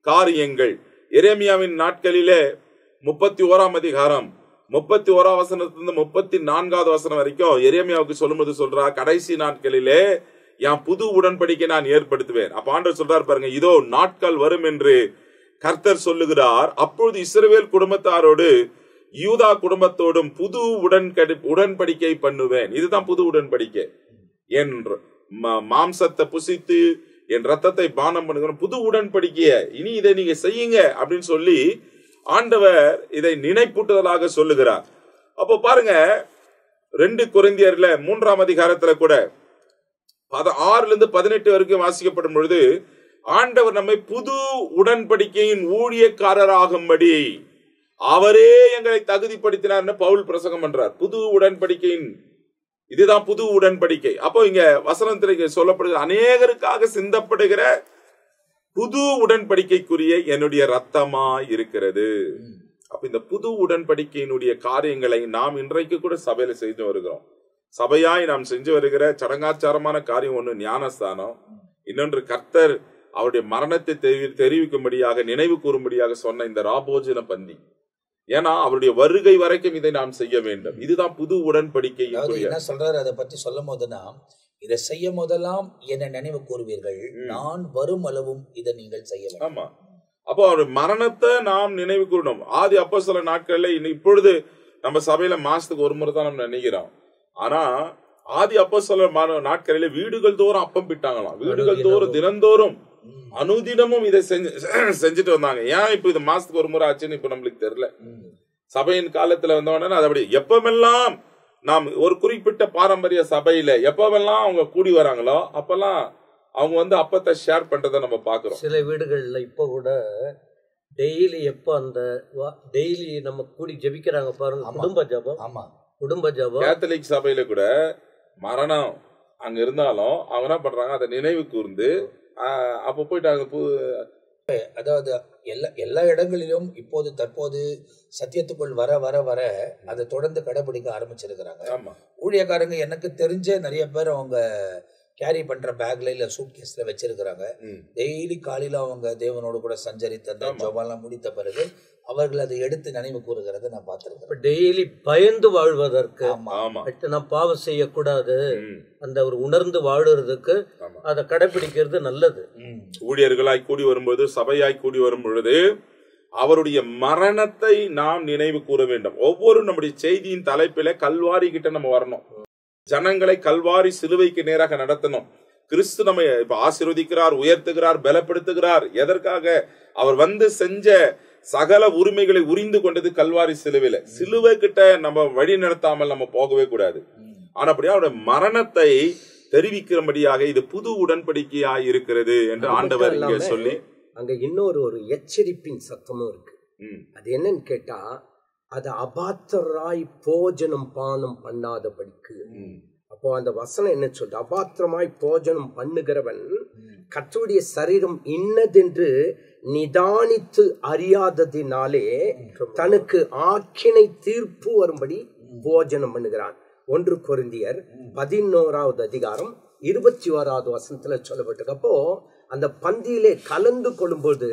காரியங்கள் எரேமியாவின் நாட்களிலே 31ஆம் அதிகாரம் 31 வசனத்திலிருந்து 34வது வசனம் வரைக்கும் எரேமியாவுக்கு சொல்லும்போது சொல்றார், கடைசி நாட்களிலே என் புது உடன்படிக்கை நான் ஏற்படுத்துவேன். அப்ப ஆண்டவர் சொல்றார் பாருங்க, இதோ நாட்கள் வரும் என்று கர்த்தர் சொல்லுகிறார், அப்பொழுது இஸ்ரவேல் குடும்பத்தாரோடு யூதா குடும்பத்தோடும் புது உடன்படிக்கை பண்ணுவேன். இதுதான் புது உடன்படிக்கை. என் மாம்சத்தை புசித்து என் ரத்தத்தை பானம் பண்ணுகிற புது உடன்படிக்கைய இனி இதை நீங்க செய்யுங்க அப்படின்னு சொல்லி ஆண்டவர் இதை நினைப்பூட்டுதலாக சொல்லுகிறார். அப்போ பாருங்க, 2 கொரிந்தியர்ல 3ஆம் அதிகாரத்துல கூட 6-18 வரைக்கும் வாசிக்கப்படும் பொழுது ஆண்டவர் நம்மை புது உடன்படிக்கையின் ஊழியக்காரராகும்படி அவரே எங்களை தகுதிப்படுத்தினார் பவுல் பிரசங்கம் பண்றார். புது உடன்படிக்கையின் இதுதான் புது உடன்படிக்கை. அப்போ இங்க வசனத்தில் சொல்லப்படுகிற அநேகருக்காக சிந்தப்படுகிற புது உடன்படிக்கைக்குரிய என்னுடைய ரத்தமா இருக்கிறது. அப்ப இந்த புது உடன்படிக்கையினுடைய காரியங்களை நாம் இன்றைக்கு கூட சபையில செய்து வருகிறோம். சபையாய் நாம் செஞ்சு வருகிற சடங்காச்சாரமான காரியம் ஒண்ணு ஞானஸ்தானம், இன்னொன்று கர்த்தர் அவருடைய மரணத்தை தெரிவிக்கும்படியாக நினைவு கூறும்படியாக சொன்ன இந்த ராபோஜன பந்தி. ஏன்னா அவருடைய வருகை வரைக்கும் இதை நாம் செய்ய வேண்டும். இதுதான் புது உடன்படிக்கை. என்ன சொல்றாரு அதை பற்றி சொல்லும் போதுனா, இதை செய்யும் போதெல்லாம் என்ன நினைவு கூறுவீர்கள், நான் வரும் அளவும் இதை நீங்கள் செய்ய வேண்டும். ஆமா, அப்போ அவருடைய மரணத்தை நாம் நினைவு கூறணும். ஆதி அப்போஸ்தல நாட்கள்ல இப்பொழுது நம்ம சபையில மாசத்துக்கு ஒரு முறை தான் நம்ம நினைக்கிறோம். ஆனா ஆதி அப்போஸ்தல நாட்களில வீடுகள் தோறும் அப்பம் பிட்டாங்களாம். வீடுகள் தோறும் தினந்தோறும் அனுதினமும் இதை செஞ்சுட்டு வந்தாங்க. ஏன் இப்ப இது மாசத்துக்கு ஒரு முறை ஆச்சுன்னு இப்ப நம்மளுக்கு தெரியல. சபையின் காலத்துல வந்தவொடனே அது அப்படி எப்பமெல்லாம் நாம் ஒரு குறிப்பிட்ட பாரம்பரிய சபையில எப்பவெல்லாம் அவங்க கூடி வராங்களோ அப்பெல்லாம் அவங்க அப்பத்தை ஷேர் பண்றதை நம்ம பாக்குறோம். சில வீடுகள்ல இப்ப கூட டெய்லி எப்ப அந்த டெய்லி நம்ம கூடி ஜெபிக்கிறாங்க பாருங்க, குடும்ப ஜெபம். ஆமா, குடும்ப ஜெபம். கேத்தலிக் சபையில கூட மரணம் அங்க இருந்தாலும் அவங்க என்ன பண்றாங்க, அதை நினைவு கூர்ந்து அப்ப போயிட்டு அதாவது எல்லா இடங்களிலும் இப்போது தற்போது சத்தியத்துக்குள் வர வர வர அதை தொடர்ந்து கடைபிடிக்க ஆரம்பிச்சிருக்கிறாங்க. ஊழியக்காரங்க எனக்கு தெரிஞ்ச நிறைய பேர் அவங்க கேரி பண்ற பேக்ல இல்ல சூட் கேஸ்ல வச்சிருக்கிறாங்க. டெய்லி காலையில அவங்க தேவனோடு கூட சஞ்சரித்து அந்த ஜெபம்லாம் முடித்த பிறகு அவர்கள் அதை எடுத்து நினைவு கூறுகிறத நான் பார்த்திருக்கேன். டெய்லி பயந்து வாழ்வதற்கு, நான் பாவம் செய்யக்கூடாது, அந்த ஒரு உணர்ந்து வாழுறதுக்கு அதை கடைபிடிக்கிறது நல்லது. ஊழியர்களாய் கூடி வரும்போது, சபையாய் கூடி வரும் பொழுது அவருடைய மரணத்தை நாம் நினைவு கூற வேண்டும். ஒவ்வொரு நம்முடைய செய்தியின் தலைப்பில கல்வாரி கிட்ட நம்ம வரணும். ஜனங்களை கல்வாரி சிலுவைக்கு நேராக நடத்தணும். கிறிஸ்து நம்ம இப்ப ஆசீர்வதிக்கிறார், உயர்த்துகிறார், பலப்படுத்துகிறார். எதற்காக? அவர் செஞ்ச சகல உரிமைகளை உரிந்து கொண்டது கல்வாரி சிலுவையில. சிலுவை கிட்ட நம்ம வழி நடத்தாமல் நம்ம போகவே கூடாது. ஆனா அப்படியே அவருடைய மரணத்தை தெரிவிக்கிறபடியாக இது புது உடன்படிக்கையாய் இருக்கிறது என்று ஆண்டவர் இங்கே சொல்லி, அங்க இன்னொரு எச்சரிப்பின் சத்தமும் இருக்கு. அது என்னன்னு கேட்டா, அது அபாத்திரராய் போஜனம் பானம் பண்ணாதபடிக்கு. அப்போ அந்த வசனம் என்ன சொல்ற, அபாத்திரமாய் போஜனம் பண்ணுகிறவன் கர்த்தருடைய சரீரம் இன்னதென்று நிதானித்து அறியாததினாலே தனக்கு ஆக்கினை தீர்ப்பு வரும்படி போஜனம் பண்ணுகிறான். 1 கொரிந்தியர் 11வது அதிகாரம் 21வது வசனத்துல சொல்லப்பட்டிருக்கப்போ, அந்த பந்தியிலே கலந்து கொள்ளும்போது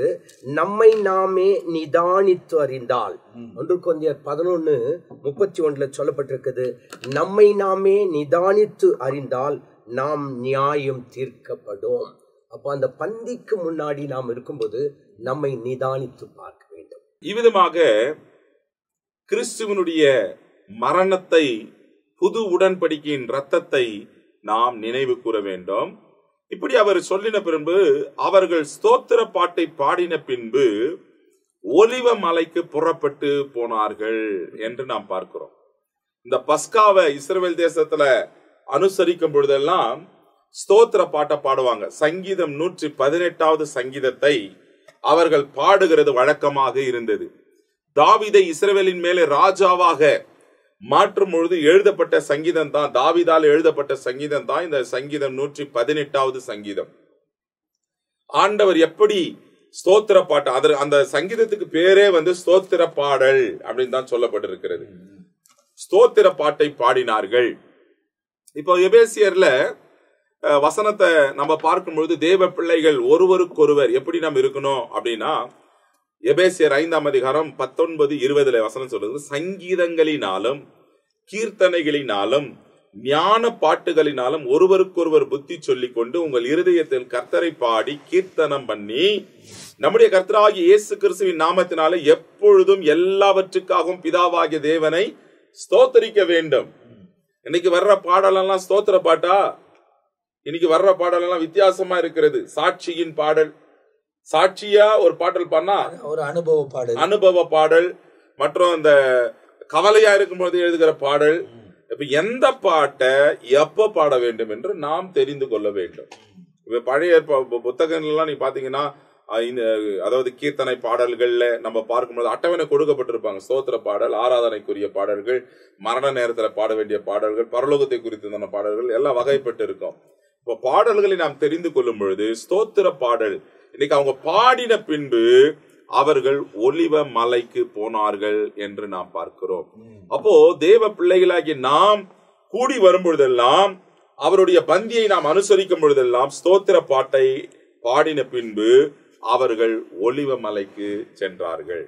நம்மை நாமே நிதானித்து அறிந்தால், 1 கொரிந்தியர் 11:31 சொல்லப்பட்டிருக்குது, நம்மை நாமே நிதானித்து அறிந்தால் நாம் நியாயம் தீர்க்கப்படும். அப்போ அந்த பந்திக்கு முன்னாடி நாம் இருக்கும்போது நம்மை நிதானித்து பார்க்க வேண்டும். இவ்விதமாக கிறிஸ்துவனுடைய மரணத்தை, புது உடன்படிக்கையின் இரத்தத்தை நாம் நினைவு கூற வேண்டும். இப்படி அவர் சொல்லின பின்பு அவர்கள் ஸ்தோத்திர பாட்டை பாடின பின்பு ஒலிவ மலைக்கு புறப்பட்டு போனார்கள் என்று நாம் பார்க்கிறோம். இந்த பஸ்காவை இஸ்ரவேல் தேசத்துல அனுசரிக்கும் பொழுதெல்லாம் ஸ்தோத்திர பாட்டை பாடுவாங்க. சங்கீதம் 118வது சங்கீதத்தை அவர்கள் பாடுகிறது வழக்கமாக இருந்தது. தாவீதை இஸ்ரவேலின் மேலே ராஜாவாக மாற்றும் பொழுது எழுதப்பட்ட சங்கீதம் தான், தாவீதால் எழுதப்பட்ட சங்கீதம் தான் இந்த சங்கீதம் 118வது சங்கீதம். ஆண்டவர் எப்படி ஸ்தோத்திர பாட்டு, அந்த சங்கீதத்துக்கு பேரே ஸ்தோத்திர பாடல் அப்படின்னு தான் சொல்லப்பட்டிருக்கிறது. ஸ்தோத்திர பாட்டை பாடினார்கள். இப்போ எபேசியர்ல வசனத்தை நம்ம பார்க்கும்பொழுது தேவ பிள்ளைகள் ஒருவருக்கொருவர் எப்படி நாம் இருக்கணும் அப்படின்னா, எபேசியர் 5ஆம் அதிகாரம் 19-20 வசனம் சொல்றது, சங்கீதங்களினாலும் கீர்த்தனைகளினாலும் ஞான பாட்டுகளினாலும் ஒருவருக்கொருவர் புத்தி சொல்லிக் கொண்டு உங்கள் இருதயத்தில் கர்த்தரை பாடி கீர்த்தனம் பண்ணி நம்முடைய கர்த்தராகிய இயேசு கிறிஸ்துவின் நாமத்தினாலே எப்பொழுதும் எல்லாவற்றுக்காகவும் பிதாவாகிய தேவனை ஸ்தோத்தரிக்க வேண்டும். இன்னைக்கு வர்ற பாடலெல்லாம் ஸ்தோத்திர பாட்டா? இன்னைக்கு வர்ற பாடலெல்லாம் வித்தியாசமா இருக்கிறது. சாட்சியின் பாடல், சாட்சியா ஒரு பாடல் பண்ணா ஒரு அனுபவ பாடல், மற்றும் அந்த கவலையா இருக்கும்போது எழுதுகிற பாடல். இப்ப எந்த பாட்டை எப்ப பாட வேண்டும் என்று நாம் தெரிந்து கொள்ள வேண்டும். இப்ப பழைய புத்தகங்கள்லாம் நீ பாத்தீங்கன்னா, அதாவது கீர்த்தனை பாடல்கள்ல நம்ம பார்க்கும்போது அட்டவணை கொடுக்கப்பட்டிருப்பாங்க. ஸ்தோத்திர பாடல், ஆராதனைக்குரிய பாடல்கள், மரண நேரத்துல பாட வேண்டிய பாடல்கள், பரலோகத்தை குறித்து பாடல்கள் எல்லாம் வகைப்பட்டு இருக்கும். இப்ப பாடல்களை நாம் தெரிந்து கொள்ளும் பொழுது ஸ்தோத்திர பாடல், இன்னைக்கு அவங்க பாடின பின்பு அவர்கள் ஒலிவ மலைக்கு போனார்கள் என்று நாம் பார்க்கிறோம். அப்போ தேவ பிள்ளைகளாகிய நாம் கூடி வரும் பொழுதெல்லாம், அவருடைய பந்தியை நாம் அனுசரிக்கும் பொழுதெல்லாம் ஸ்தோத்திர பாட்டை பாடின பின்பு அவர்கள் ஒலிவ மலைக்கு சென்றார்கள்.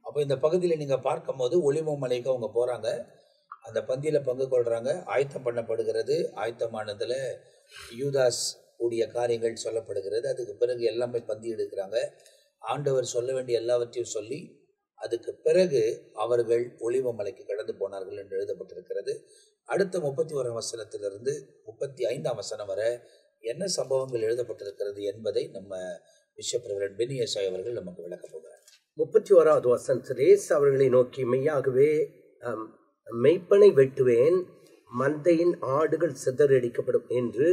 அப்போ இந்த பகுதியில் நீங்க பார்க்கும் போது ஒலிவ மலைக்கு அவங்க போறாங்க, அந்த பந்தியில பங்கு கொள்றாங்க, ஆயத்தம் பண்ணப்படுகிறது. ஆயத்தமானதுல யூதாஸ் உடைய காரியங்கள் சொல்லப்படுகிறது. அதுக்கு பிறகு எல்லாமே பந்தி எடுக்கிறாங்க. ஆண்டவர் சொல்ல வேண்டிய எல்லாவற்றையும் சொல்லி அதுக்கு பிறகு அவர்கள் ஒலிவ மலைக்கு கடந்து போனார்கள் என்று எழுதப்பட்டிருக்கிறது. அடுத்த 31 வசனத்திலிருந்து 35ஆம் வசனம் வரை என்ன சம்பவங்கள் எழுதப்பட்டிருக்கிறது என்பதை நம்ம பிஷப் ரெவரண்ட் பெனி எசாய் அவர்கள் நமக்கு விளக்க போகிறார். 31வது வசனத்தில் இயேசு அவர்களை நோக்கி, மெய்யாகவே மெய்ப்பனை வெட்டுவேன், மந்தையின் ஆடுகள் சிதறடிக்கப்படும் என்று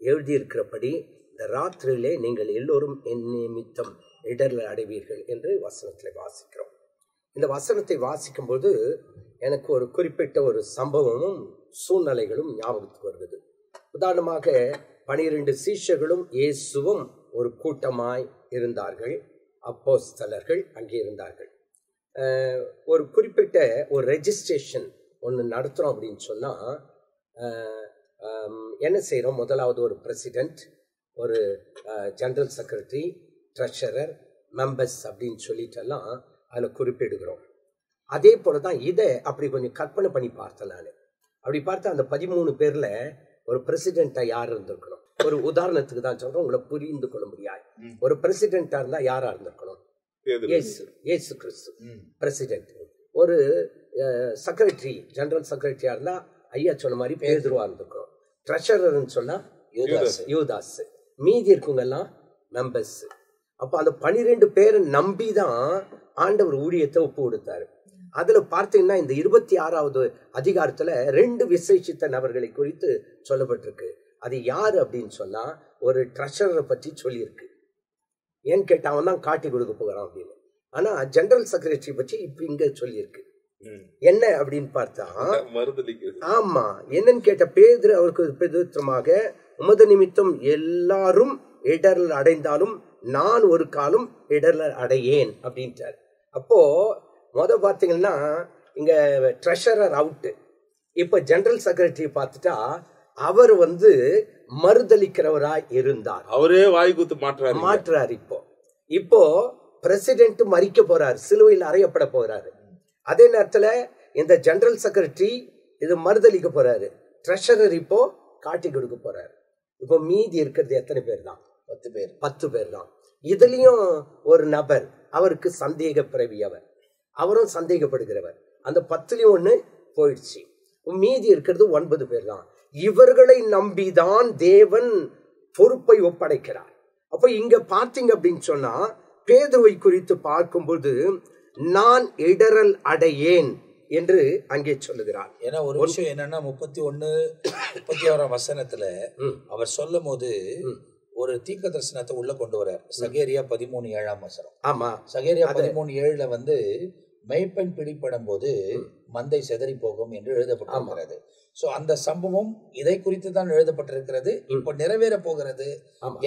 எழுதியிருக்கிறபடி இந்த ராத்திரியிலே நீங்கள் எல்லோரும் என் நிமித்தம் இடர்ல அடைவீர்கள் என்று வசனத்தில் வாசிக்கிறோம். இந்த வசனத்தை வாசிக்கும் போது எனக்கு ஒரு குறிப்பிட்ட ஒரு சம்பவமும் சூழ்நிலைகளும் ஞாபகத்துக்கு வருகிறது. உதாரணமாக 12 சீஷர்களும் இயேசுவும் ஒரு கூட்டமாய் இருந்தார்கள். அப்போஸ்தலர்கள் அங்கே இருந்தார்கள். ஒரு குறிப்பிட்ட ஒரு ரெஜிஸ்ட்ரேஷன் ஒன்று நடத்துகிறோம் அப்படின்னு சொன்னால் என்ன செய்கிறோம்? முதலாவது ஒரு பிரசிடென்ட், ஒரு ஜெனரல் செக்ரட்டரி, ட்ரெஷரர், மெம்பர்ஸ் அப்படின்னு சொல்லிட்டெல்லாம் அதில் குறிப்பிடுகிறோம். அதே போல தான் இதை அப்படி கொஞ்சம் கற்பனை பண்ணி பார்த்தேன் நான். அப்படி பார்த்தா அந்த 13 பேரில் ஒரு பிரசிடெண்ட்டாக யார் இருந்திருக்கணும்? ஒரு உதாரணத்துக்கு தான் சொல்கிறோம், உங்களை புரிந்து கொள்ள முடியாது. ஒரு பிரசிடெண்ட்டாக இருந்தால் யாராக இருந்திருக்கணும்? இயேசு கிறிஸ்து பிரசிடென்ட். ஒரு செக்ரட்டரி, ஜெனரல் செக்ரட்டரியாக இருந்தால் ஐயா சொன்ன மாதிரி பேதுருவா இருந்திருக்கணும். ட்ரெஷரர்னு சொன்னால் யூதாஸ். மீதி இருக்குங்கெல்லாம் மெம்பர்ஸ். அப்போ அந்த 12 பேரை நம்பி தான் ஆண்டவர் ஊழியத்தை ஒப்பு கொடுத்தாரு. அதுல பார்த்தீங்கன்னா இந்த 26வது அதிகாரத்துல 2 விசேஷித்த நபர்களை குறித்து சொல்லப்பட்டிருக்கு. அது யாரு அப்படின்னு சொன்னா, ஒரு ட்ரெஷரரை பற்றி சொல்லியிருக்கு. ஏன்னு கேட்டா அவன் தான் காட்டி கொடுக்க போகிறான் அப்படின்னு. ஆனா ஜெனரல் செக்ரட்டரி பற்றி இப்ப இங்க சொல்லியிருக்கு. என்ன அப்படின்னு பார்த்தா, ஆமா என்னன்னு கேட்ட பேதுரு அவருக்கு பிரதியுத்தரமாக, உமது நிமித்தம் எல்லாரும் இடர்ல அடைந்தாலும் நான் ஒரு காலம் இடர்ல அடையேன் அப்படின்ட்டார். அப்போ பாத்தீங்கன்னா இங்க ட்ரெஷரர் அவுட். இப்ப ஜெனரல் செக்ரட்டரி பார்த்துட்டா அவர் மறுதளிக்கிறவராய் இருந்தார். அவரே வாய்க்குத்து மாற்றாரு. இப்போ பிரசிடென்ட் மறிக்க போறாரு, சிலுவையில் அறையப்பட போறாரு. அதே நேரத்துல இந்த ஜெனரல் செக்ரட்டரி இது மறுதளிக்க போறாரு, ட்ரெஷரர் இப்போ காட்டி கொடுக்க போறாரு. இப்போ மீதி இருக்கிறது எத்தனை பேர் தான்? 10 பேர் தான். இதுலயும் ஒரு நபர், அவருக்கு சந்தேக பிறவி, அவரும் சந்தேகப்படுகிறவர். அந்த 10லயும் 1 போயிடுச்சு. மீதி இருக்கிறது 9 பேர் தான். இவர்களை நம்பிதான் தேவன் பொறுப்பை ஒப்படைக்கிறார். அப்ப இங்க பார்த்தீங்க அப்படின்னு சொன்னா, பேதுருவை குறித்து பார்க்கும்போது நான் இடரல் அடையேன் என்று அங்கே சொல்லுகிறார். ஏன்னா ஒரு விஷயம் என்னன்னா 31-31 வசனத்துல அவர் சொல்லும் போது ஒரு தீர்க்க தரிசனத்தை உள்ள கொண்டு வர்றார். சகேரியா 13:7 ஆமா, சகேரியா 13:7 வந்து மெய்ப்பெண் பிடிப்படும் போது மந்தை செதறி போகும் என்று எழுதப்பட்டிருக்கிறது. சோ அந்த சம்பவம் இதை குறித்து தான் எழுதப்பட்டிருக்கிறது. இப்போ நிறைவேற போகிறது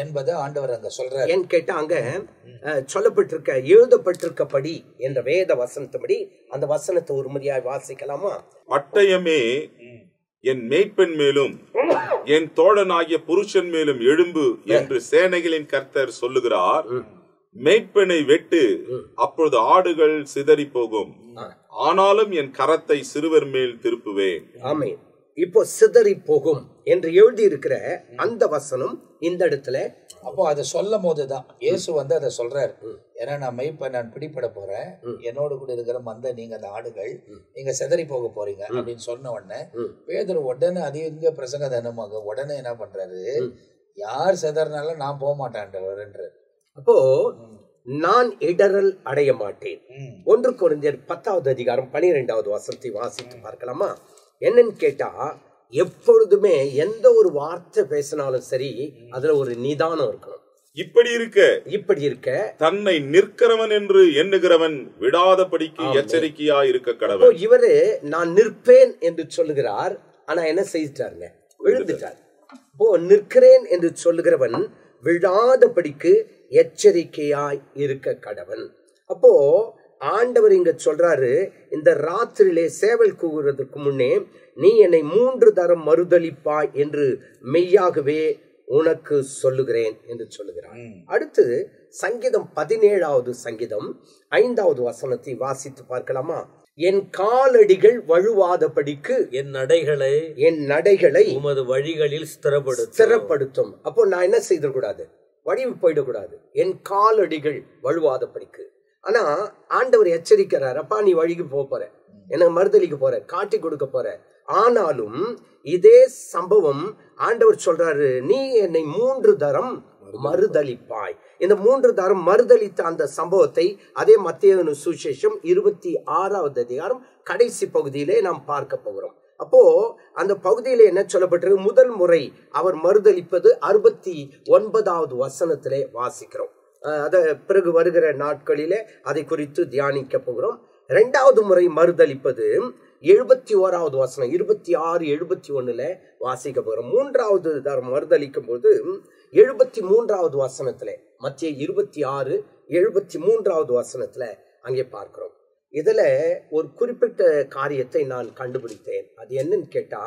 என்பதை ஆண்டவர் அங்க சொல்றார். ஏன் கேட்டா அங்க சொல்லப்பட்டிருக்க எழுதப்பட்டிருக்கப்படி என்ற வேத வசனத்தபடி அந்த வசனத்தை ஒரு முறையாய் வாசிக்கலாமா? பட்டயமே என் மேய்ப்பெண் மேலும் என் தோழனாகிய புருஷன் மேலும் எழும்பு என்று சேனைகளின் கர்த்தர் சொல்லுகிறார். மேய்ப்பெண்ணை வெட்டு, அப்பொழுது ஆடுகள் சிதறி போகும், ஆனாலும் என் கரத்தை சிறுவர் மேல் திருப்புவேன். ஆமென். இப்போ சிதறி போகும் என்று எழுதி இருக்கிற அந்த வசனம் இந்த இடத்துல அப்போ அதை சொல்லும் போதுதான் இயேசு வந்து அதை சொல்றாரு. ஏன்னா நான் பிடிபட போறேன், என்னோடு கூட இருக்கிற மந்தை நீங்க அந்த ஆடுகள் நீங்க செதறி போக போறீங்க அப்படின்னு சொன்ன உடனே பேதுரு உடனே அதிக பிரசங்க தனமாக உடனே என்ன பண்றாரு, யார் செதறினாலும் நான் போக மாட்டேன் என்று. அப்போ நான் இடரல் அடைய மாட்டேன். 1 கொரிந்தியர் 10:12 வசனத்தை வாசித்து பார்க்கலாமா? என்னன்னு கேட்டா, எப்பொழுதுமே எந்த ஒரு வார்த்தை பேசினாலும் சரி அதுல ஒரு நிதானம் இருக்கணும். இப்படி இருக்க தன்னை நிற்கிறவன் என்று எண்ணுகிறவன் விடாதபடிக்கு எச்சரிக்கையா இருக்க கடவுள். இவரு நான் நிற்பேன் என்று சொல்லுகிறார், ஆனா என்ன செய்துட்டாருங்க, விழுந்துட்டார். இப்போ நிற்கிறேன் என்று சொல்லுகிறவன் விடாதபடிக்கு எச்சரிக்கையாய் இருக்க கடவன். அப்போ ஆண்டவர் இங்க சொல்றாரு, இந்த ராத்திரியிலே சேவல் கூவுறதுக்கு முன்னே நீ என்னை 3 தரம் மறுதலிப்பாய் என்று மெய்யாகவே உனக்கு சொல்லுகிறேன் என்று சொல்லுகிறான். அடுத்து சங்கீதம் 17 சங்கீதம் 5 வசனத்தை வாசித்து பார்க்கலாமா? என் காலடிகள் வழுவாதபடிக்கு என் நடைகளை உமது வழிகளில் ஸ்திரப்படுத்தும். அப்போ நான் என்ன செய்திடக்கூடாது, வழிவு போயிடக்கூடாது, என் காலடிகள் வழுவாதபடிக்கு. ஆனா ஆண்டவர் எச்சரிக்கிறார், அப்பா நீ வழிக்கு போற, எனக்கு மறுதலிக்க போற, காட்டி கொடுக்க போற. ஆனாலும் இதே சம்பவம் ஆண்டவர் சொல்றாரு, நீ என்னை 3 தரம் மறுதலிப்பாய். இந்த 3 தரம் மறுதலித்த அந்த சம்பவத்தை அதே மத்தேயு சுவிசேஷம் 26 கடைசி பகுதியிலே நாம் பார்க்க போகிறோம். அப்போ அந்த பகுதியில என்ன சொல்லப்பட்டிருக்கு, முதல் முறை அவர் மறுதலிப்பது 69 வசனத்திலே வாசிக்கிறோம். அத பிறகு வருகிற நாட்களிலே அதை குறித்து தியானிக்க போகிறோம். 2வது முறை மறுதலிப்பது 71 வசனம் 26, 71 வாசிக்க போகிறோம். 3வது தரம் மறுதலிக்கும் போது 73 வசனத்துல, மத்தேயு 26, 73 வசனத்துல அங்கே பார்க்கிறோம். இதுல ஒரு குறிப்பிட்ட காரியத்தை நான் கண்டுபிடித்தேன். அது என்னன்னு கேட்டா,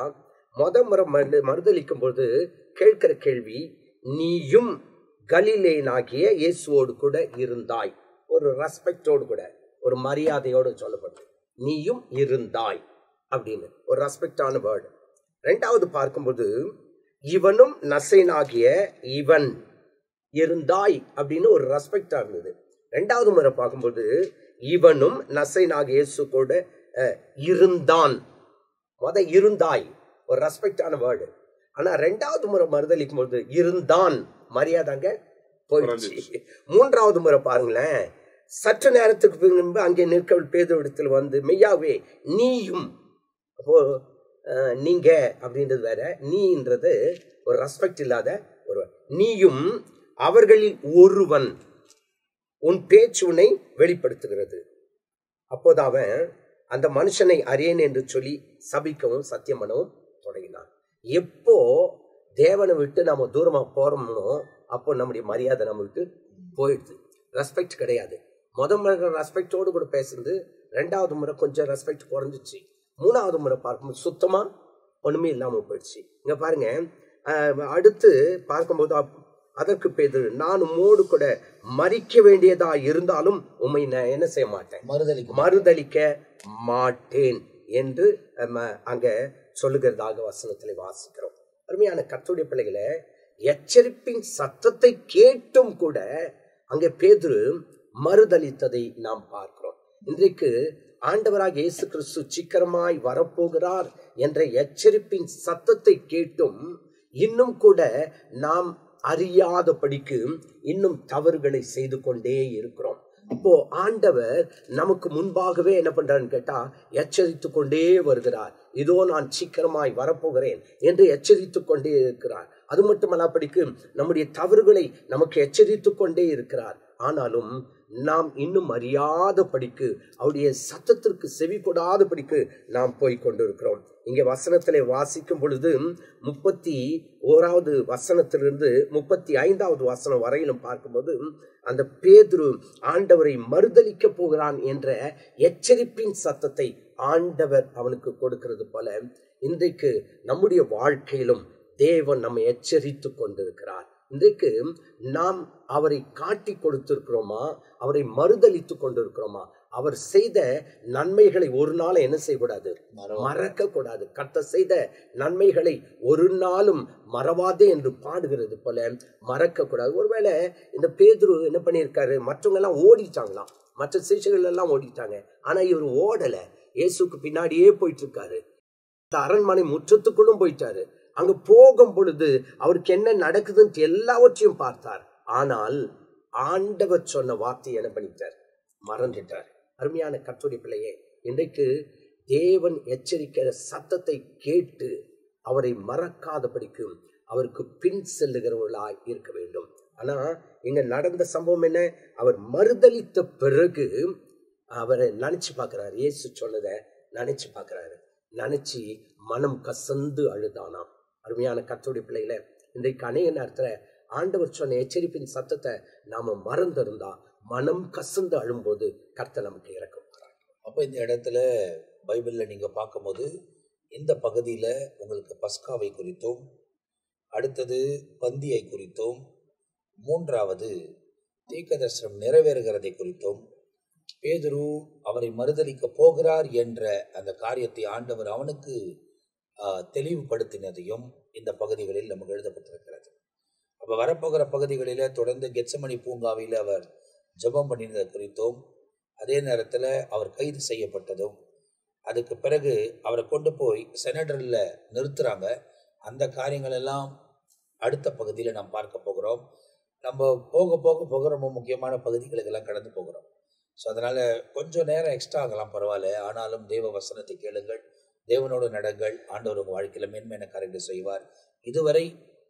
முறை மறுதலிக்கும் போது கேட்கிற கேள்வி, நீயும் கலிலேயனாகிய இயேசுவோடு கூட இருந்தாய். ஒரு ரெஸ்பெக்டோடு கூட, ஒரு மரியாதையோடு சொல்லப்பட்டு நீயும் இருந்தாய் அப்படின்னு ஒரு ரெஸ்பெக்டான வேர்டு. 2வது பார்க்கும்போது இவனும் நசைனாகிய இவன் இருந்தாய் அப்படின்னு ஒரு ரெஸ்பெக்டா இருந்தது. 2வது முறை பார்க்கும்போது இவனும் நசைனாகிய இயேசு கூட இருந்தான். இருந்தாய் ஒரு ரெஸ்பெக்டான வேர்டு. ஆனா 2வது முறை மறுதலிக்கும் போது இருந்தான், மரியாதைங்க போயிடுச்சு. 3வது முறை பாருங்களேன், சற்று நேரத்துக்கு பின்பு அங்கே நிற்கவள் பேதுருவிடத்தில் வந்து மெய்யாவே நீயும், அப்போ நீங்க அப்படின்றது வேற, நீன்றது ஒரு ரெஸ்பெக்ட் இல்லாத ஒரு, நீயும் அவர்களில் ஒருவன், உன் பேச்சு உன்னை வெளிப்படுத்துகிறது. அப்போது அவன் அந்த மனுஷனை அறியேன் என்று சொல்லி சபிக்கவும் சத்தியம் பண்ணவும் தொடங்கினான். எப்போ தேவனை விட்டு நம்ம தூரமா போறோமோ அப்போ நம்முடைய மரியாதை நம்ம விட்டு போயிடுது. ரெஸ்பெக்ட் கிடையாது. முறை ரெஸ்பெக்டோடு கூட பேசுறது, 2வது முறை கொஞ்சம் ரெஸ்பெக்ட் குறைஞ்சிச்சு. 3வது முறை பார்க்கும்போது சுத்தமா ஒண்ணுமே இல்லாம போயிடுச்சு. இங்க பாருங்க, அடுத்து பார்க்கும்போது அதற்கு பேதுரு, நான் உம்மோடு கூட மரிக்க வேண்டியதா இருந்தாலும் உம்மை என்ன செய்ய மாட்டேன், மறுதலிக்க மாட்டேன் என்று அங்க சொல்லுகிறதாக வசனத்திலே வாசிக்கிறோம். அருமையான கர்த்தருடைய பிள்ளைகளை, எச்சரிப்பின் சத்தத்தை கேட்டும் கூட அங்கே பேதுரு மறுதலித்ததை நாம் பார்க்கிறோம். இன்றைக்கு ஆண்டவராக இயேசு கிறிஸ்து சீக்கிரமாய் வரப்போகிறார் என்ற எச்சரிப்பின் சத்தத்தை கேட்டும் இன்னும் கூட நாம் அறியாதபடிக்கு இன்னும் தவறுகளை செய்து கொண்டே இருக்கிறோம். இப்போ ஆண்டவர் நமக்கு முன்பாகவே என்ன பண்றாருன்னு கேட்டா எச்சரித்து கொண்டே வருகிறார். இதோ நான் சீக்கிரமாய் வரப்போகிறேன் என்று எச்சரித்து கொண்டே இருக்கிறார். அது மட்டுமல்ல, படிக்கு நம்முடைய தவறுகளை நமக்கு எச்சரித்து கொண்டே இருக்கிறார். ஆனாலும் நாம் இன்னும் அறியாத படிக்கு, அவருடைய சத்தத்திற்கு செவி கொடாத படிக்கு நாம் போய் கொண்டிருக்கிறோம். இங்கே வசனத்திலே வாசிக்கும் பொழுது 31வது வசனத்திலிருந்து 35வது வசனம் வரையிலும் பார்க்கும்போது, அந்த பேதுரு ஆண்டவரை மறுதலிக்க போகிறான் என்ற எச்சரிப்பின் சத்தத்தை ஆண்டவர் அவனுக்கு கொடுக்கிறது போல, இன்றைக்கு நம்முடைய வாழ்க்கையிலும் தேவன் நம்மை எச்சரித்து கொண்டிருக்கிறார். இன்றைக்கு நாம் அவரை காட்டி கொடுத்திருக்கிறோமா, அவரை மறுதலித்து கொண்டிருக்கிறோமா? அவர் செய்த நன்மைகளை ஒரு நாள் என்ன செய்யக்கூடாது, மறக்க கூடாது. கர்த்தர் செய்த நன்மைகளை ஒரு நாளும் மறவாதே என்று பாடுகிறது போல மறக்க கூடாது. ஒருவேளை இந்த பேதுரு என்ன பண்ணியிருக்காரு, மற்றவங்க எல்லாம் ஓடிட்டாங்களாம், மற்ற சீஷர்கள் எல்லாம் ஓடிட்டாங்க. ஆனா இவர் ஓடல, இயேசுக்கு பின்னாடியே போயிட்டு இருக்காரு. அரண்மனை முற்றத்துக்குள்ளும் போயிட்டாரு. அங்க போகும் பொழுது அவருக்கு என்ன நடக்குதுன்னு எல்லாவற்றையும் பார்த்தார். ஆனால் ஆண்டவர் சொன்ன வார்த்தை என்ன பண்ணிட்டார், மறந்துட்டார். அருமையான கர்த்தருடைய பிள்ளையே, இன்றைக்கு தேவன் எச்சரிக்கிற சத்தத்தை கேட்டு அவரை மறக்காதபடிக்கு அவருக்கு பின் செல்லுகிறவர்களாய் இருக்க வேண்டும். ஆனா இங்க நடந்த சம்பவம் என்ன, அவர் மறுதலித்த பிறகு அவரை நினைச்சு பார்க்கிறாரு, இயேசு சொன்னதை நினைச்சு பார்க்கிறாரு. நினைச்சு மனம் கசந்து அழுதானாம். அருமையான கர்த்தருடைய பிள்ளையில, இன்றைக்கு அநேக நேரத்துல ஆண்டவர் சொன்ன எச்சரிப்பின் சத்தத்தை நாம மறந்திருந்தா மனம் கசந்து அழும்போது கர்த்தர் நமக்கு இறக்கும். அப்ப இந்த இடத்துல பைபிள்ல நீங்க பார்க்கும்போது இந்த பகுதியில உங்களுக்கு பஸ்காவை குறித்தும், அடுத்தது பந்தியை குறித்தும், மூன்றாவது தீர்க்கதரிசனம் நிறைவேறுகிறதை குறித்தும், பேதுரு அவரை மறுதலிக்க போகிறார் என்ற அந்த காரியத்தை ஆண்டவர் அவனுக்கு தெளிவுபடுத்தினதையும் இந்த பகுதிகளில் நமக்கு எழுதப்பட்டிருக்கிறது. அப்ப வரப்போகிற பகுதிகளில தொடர்ந்து கெத்சமனி பூங்காவில் அவர் ஜெபம் பண்ணினது குறித்தும், அதே நேரத்துல அவர் கைது செய்யப்பட்டதும், அதுக்கு பிறகு அவரை கொண்டு போய் செனடர்ல நிறுத்துறாங்க. அந்த காரியங்கள் எல்லாம் அடுத்த பகுதியில நாம் பார்க்க போகிறோம். நம்ம போக போக போக ரொம்ப முக்கியமான பகுதிகளுக்கெல்லாம் கடந்து போகிறோம். ஸோ அதனால கொஞ்சம் நேரம் எக்ஸ்ட்ரா ஆகலாம், பரவாயில்ல. ஆனாலும் தேவ வசனத்தை கேளுங்கள், தேவனோடு நடங்கள். ஆண்டவர் உங்கள் வாழ்க்கையில மேன்மையான காரியங்களை செய்வார். இதுவரை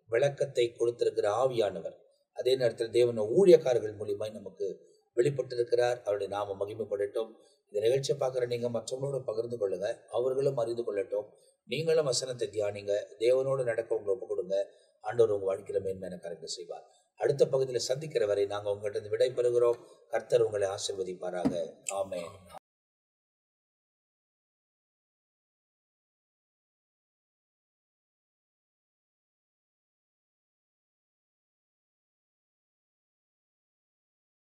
விளக்கத்தை கொடுத்திருக்கிற ஆவியானவர் அதே நேரத்தில் தேவன ஊழியக்காரர்கள் மூலியமாய் நமக்கு வெளிப்பட்டிருக்கிறார். அவருடைய நாம மகிமைப்படட்டும். இந்த நிகழ்ச்சியை பார்க்குற நீங்கள் மற்றவங்களோட பகிர்ந்து கொள்ளுங்க, அவர்களும் அறிந்து கொள்ளட்டும். நீங்களும் வசனத்தை தியானிங்க, தேவனோடு நடக்க உங்களை ஒப்பு கொடுங்க. ஆண்டவர் உங்கள் வாழ்க்கையில மேன்மையான காரியங்களை செய்வார். அடுத்த பகுதியில் சந்திக்கிற வரை நாங்கள் உங்கள்கிட்ட விடை பெறுகிறோம். கர்த்தர் உங்களை ஆசீர்வதிப்பாராக. ஆமென்.